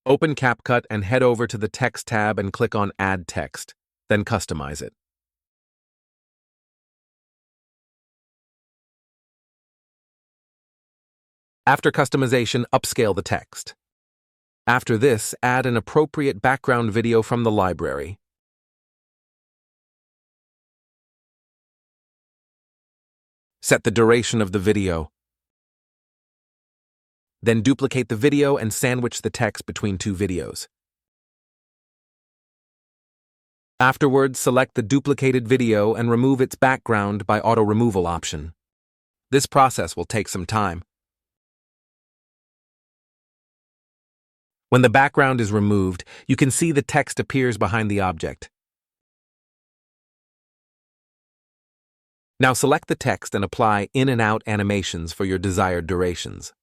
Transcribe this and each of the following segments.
Open CapCut and head over to the Text tab and click on Add Text, then customize it. After customization, upscale the text. After this, add an appropriate background video from the library. Set the duration of the video. Then duplicate the video and sandwich the text between two videos. Afterwards, select the duplicated video and remove its background by auto-removal option. This process will take some time. When the background is removed, you can see the text appears behind the object. Now select the text and apply in and out animations for your desired durations.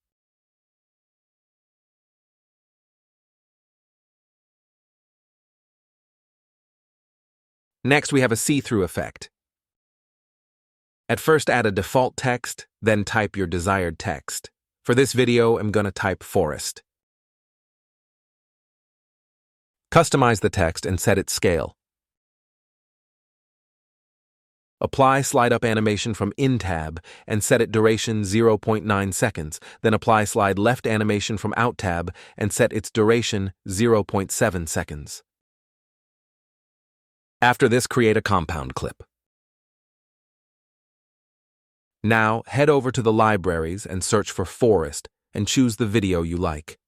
Next, we have a see-through effect. At first, add a default text, then type your desired text. For this video, I'm going to type forest. Customize the text and set its scale. Apply slide-up animation from In tab and set it duration 0.9 seconds, then apply slide left animation from Out tab and set its duration 0.7 seconds. After this, create a compound clip. Now, head over to the libraries and search for Forest and choose the video you like.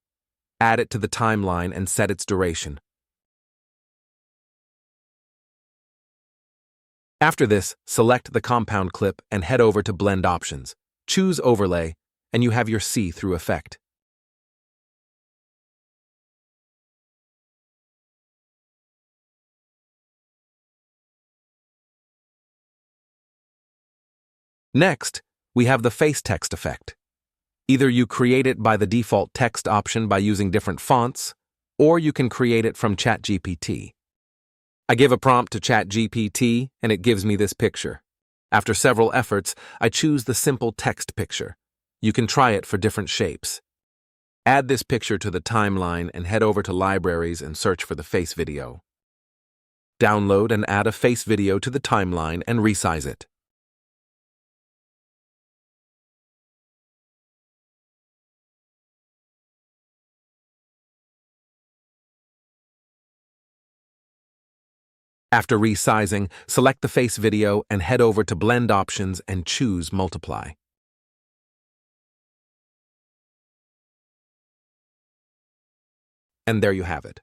Add it to the timeline and set its duration. After this, select the compound clip and head over to Blend Options. Choose Overlay, and you have your see-through effect. Next, we have the Face Text effect. Either you create it by the default text option by using different fonts, or you can create it from ChatGPT. I give a prompt to ChatGPT, and it gives me this picture. After several efforts, I choose the simple text picture. You can try it for different shapes. Add this picture to the timeline and head over to Libraries and search for the face video. Download and add a face video to the timeline and resize it. After resizing, select the face video and head over to Blend Options and choose Multiply. And there you have it.